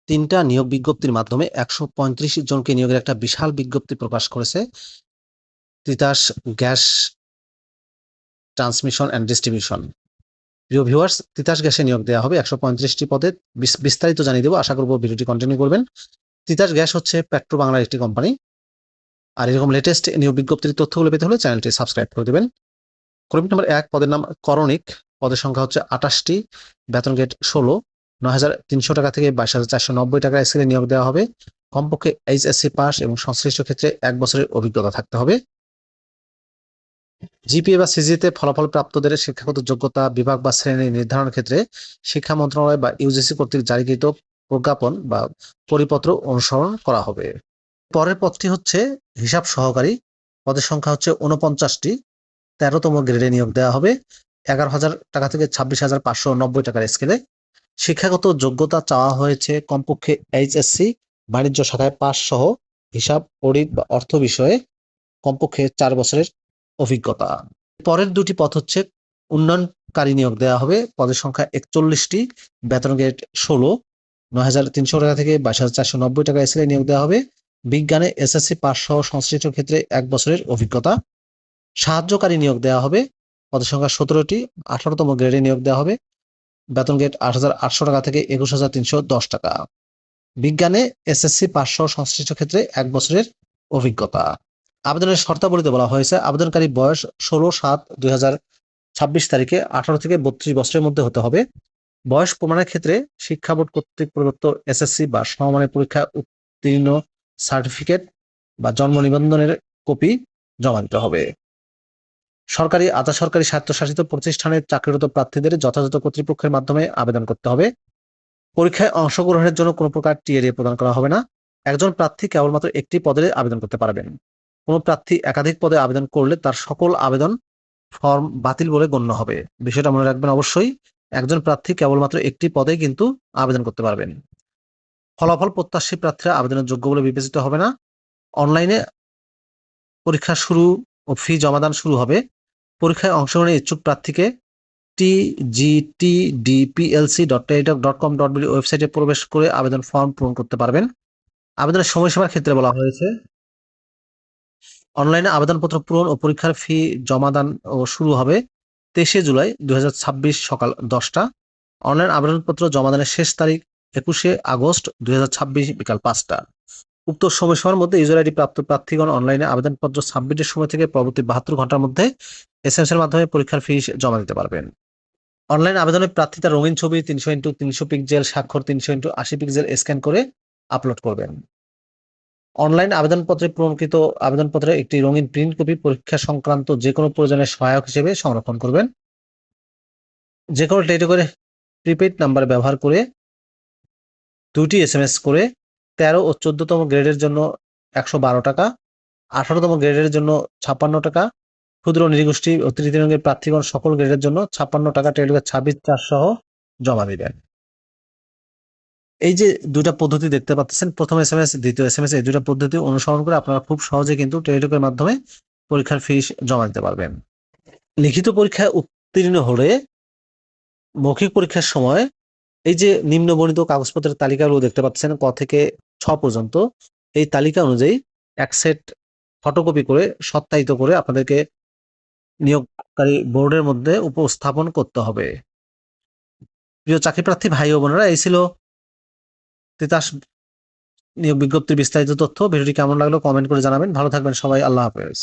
তিনটা নিয়োগ বিজ্ঞপ্তির মাধ্যমে ১৩৫ জনকে নিয়োগের একটা বিশাল বিজ্ঞপ্তি প্রকাশ করেছে Titas gas transmission and distribution. প্রিয় ভিউয়ার্স, তিতাস গ্যাসে নিয়োগ দেওয়া হবে ১৩৫টি পদে। বিস্তারিত জানিয়ে দেবো, আশা করবো ভিডিওটি কন্টিনিউ করবেন। তিতাস গ্যাস হচ্ছে পেট্রো বাংলার একটি কোম্পানি। আর এরকম লেটেস্ট নিয়োগ বিজ্ঞপ্তির তথ্যগুলো পেতে হলে চ্যানেলটি সাবস্ক্রাইব করে দেবেন। কর্মী নম্বর ১, পদের নাম করণিক, পদের সংখ্যা হচ্ছে ২৮টি, বেতন গ্রেড ১৬, ৯,৩০০ টাকা থেকে ২২,৪৯০ টাকা স্কেলে নিয়োগ দেওয়া হবে। কমপক্ষে এইচএসসি পাস এবং সংশ্লিষ্ট ক্ষেত্রে ১ বছরের অভিজ্ঞতা থাকতে হবে। জিপিএ বা সিজিতে ফলাফল প্রাপ্তদের শিক্ষাগত যোগ্যতা বিভাগ বা শ্রেণী নির্ধারণের ক্ষেত্রে শিক্ষা মন্ত্রণালয় বা ইউজিসি কর্তৃক জারিকৃত প্রজ্ঞাপন বা পরিপত্র অনুসরণ করা হবে। পরের পদটি হচ্ছে হিসাব সহকারী, পদের সংখ্যা হচ্ছে ৪৯টি, ১৩তম গ্রেডে নিয়োগ দেওয়া হবে ১১,০০০ টাকা থেকে ২৬,৫৯০ টাকার স্কেলে। শিক্ষাগত যোগ্যতা চাওয়া হয়েছে কমপক্ষে এইচএসসি বাণিজ্য শাখায় পাস সহ হিসাব, অডিট বা অর্থ বিষয়ে কমপক্ষে ৪ বছরের অভিজ্ঞতা। পরের দুটি পদ হচ্ছে উন্নয়নকারী নিয়োগ দেওয়া হবে, পদের সংখ্যা ৪১টি, বেতন গ্রেড ১৬, ৯,৩০০ টাকা থেকে ২২,৪৯০ টাকা স্কেলে নিয়োগ দেওয়া হবে। বিজ্ঞানে এসএসসি পাস সহ সংশ্লিষ্ট ক্ষেত্রে ১ বছরের অভিজ্ঞতা। সাহায্যকারী নিয়োগ দেওয়া হবে, পদের সংখ্যা ১৭টি, ১৮তম গ্রেডে নিয়োগ দেওয়া হবে, বেতন গ্রেড ৮,৮০০ টাকা থেকে ২১,৩১০ টাকা। বিজ্ঞানে এসএসসি পাস সহ সংশ্লিষ্ট ক্ষেত্রে ১ বছরের অভিজ্ঞতা। আবেদনের শর্তাবলীতে বলা হয়েছে আবেদনকারী বয়স ১৬/৭/২০২৬ তারিখে ১৮ থেকে ৩২ বছরের মধ্যে হতে হবে। বয়স প্রমাণের ক্ষেত্রে শিক্ষা বোর্ড কর্তৃক প্রদত্ত এসএসসি বা সমমানের পরীক্ষায় উত্তীর্ণ সার্টিফিকেট বা জন্ম নিবন্ধনের কপি জমা দিতে হবে। সরকারি, আধা সরকারি, স্বায়ত্তশাসিত প্রতিষ্ঠানের চাকরিরত প্রার্থীদের যথাযথ কর্তৃপক্ষের মাধ্যমে আবেদন করতে হবে। পরীক্ষায় অংশগ্রহণের জন্য কোনো প্রকার টিআরএ প্রদান করা হবে না। একজন প্রার্থী কেবলমাত্র একটি পদে আবেদন করতে পারবেন। কোনো প্রার্থী একাধিক পদে আবেদন করলে তার সকল আবেদন ফর্ম বাতিল বলে গণ্য হবে। বিষয়টা মনে রাখবেন অবশ্যই। একজন প্রার্থী কেবলমাত্র একটি পদে কিন্তু আবেদন করতে পারবেন। ফলাফল প্রত্যাশী প্রার্থীরা আবেদনের যোগ্য বলে বিবেচিত হবে না। অনলাইনে পরীক্ষা শুরু ও ফি জমাদান শুরু হবে। পরীক্ষায় অংশগ্রহণের ইচ্ছুক প্রার্থীকে tgtdplc.teletalk.com.bd ওয়েবসাইটে প্রবেশ করে আবেদন ফর্ম পূরণ করতে পারবেন। আবেদনের সময়সীমার ক্ষেত্রে বলা হয়েছে অনলাইনে আবেদনপত্র পূরণ ও পরীক্ষার ফি জমাদান ও শুরু হবে ২৩শে জুলাই ২০২৬ সকাল ১০টা। অনলাইন আবেদনপত্র জমাদানের শেষ তারিখ ২১শে আগস্ট ২০২৬ বিকাল ৫টা। উক্ত সময়সীমার মধ্যে ইউজার আইডি প্রাপ্ত প্রার্থীগণ অনলাইনে আবেদনপত্র সাবমিটের সময় থেকে পরবর্তী ৭২ ঘন্টার মধ্যে এসএমএস এর মাধ্যমে পরীক্ষার ফি জমা দিতে পারবেন। অনলাইন আবেদনের প্রার্থী তার রঙিন ছবি ৩০০x৩০০ পিক্সেল, স্বাক্ষর ৩০০x৮০ পিক্সেল স্ক্যান করে আপলোড করবেন। অনলাইন আবেদনপত্রে পূরণকৃত আবেদনপত্রের একটি রঙিন প্রিন্ট কপি পরীক্ষা সংক্রান্ত যে কোনো প্রয়োজনের সহায়ক হিসেবে সংরক্ষণ করবেন। যে কোনো টেলিটকের প্রিপেইড নাম্বার ব্যবহার করে ২টি এসএমএস করে ১৩ ও ১৪তম গ্রেডের জন্য ১১২ টাকা, ১৮তম গ্রেডের জন্য ৫৬ টাকা, ক্ষুদ্র নৃগোষ্ঠী ও তৃতীয় লিঙ্গের প্রার্থীগণ সকল গ্রেডের জন্য ৫৬ টাকা টেলিটকের ২৬/৪ সহ জমা দিবেন। এই যে দুইটা পদ্ধতি দেখতে পাচ্ছেন, প্রথম এসএমএস, দ্বিতীয় এসএমএস, এই দুইটা পদ্ধতি অনুসরণ করে আপনারা খুব সহজে কিন্তু টেলিটকের মাধ্যমে পরীক্ষার ফি জমা দিতে পারবেন। লিখিত পরীক্ষায় উত্তীর্ণ হলে মৌখিক পরীক্ষার সময় এই যে নিম্নবর্ণিত কাগজপত্রের তালিকাগুলো দেখতে পাচ্ছেন ক থেকে ৬ পর্যন্ত, এই তালিকা অনুযায়ী এক সেট ফটোকপি করে সত্যায়িত করে আপনাদেরকে নিয়োগকারী বোর্ডের মধ্যে উপস্থাপন করতে হবে। প্রিয় চাকরি প্রার্থী ভাই ও বোনেরা, এই ছিল তিতাস নিয়োগ বিজ্ঞপ্তির বিস্তারিত তথ্য। ভিডিওটি কেমন লাগলো কমেন্ট করে জানাবেন। ভালো থাকবেন সবাই। আল্লাহ হাফেজ।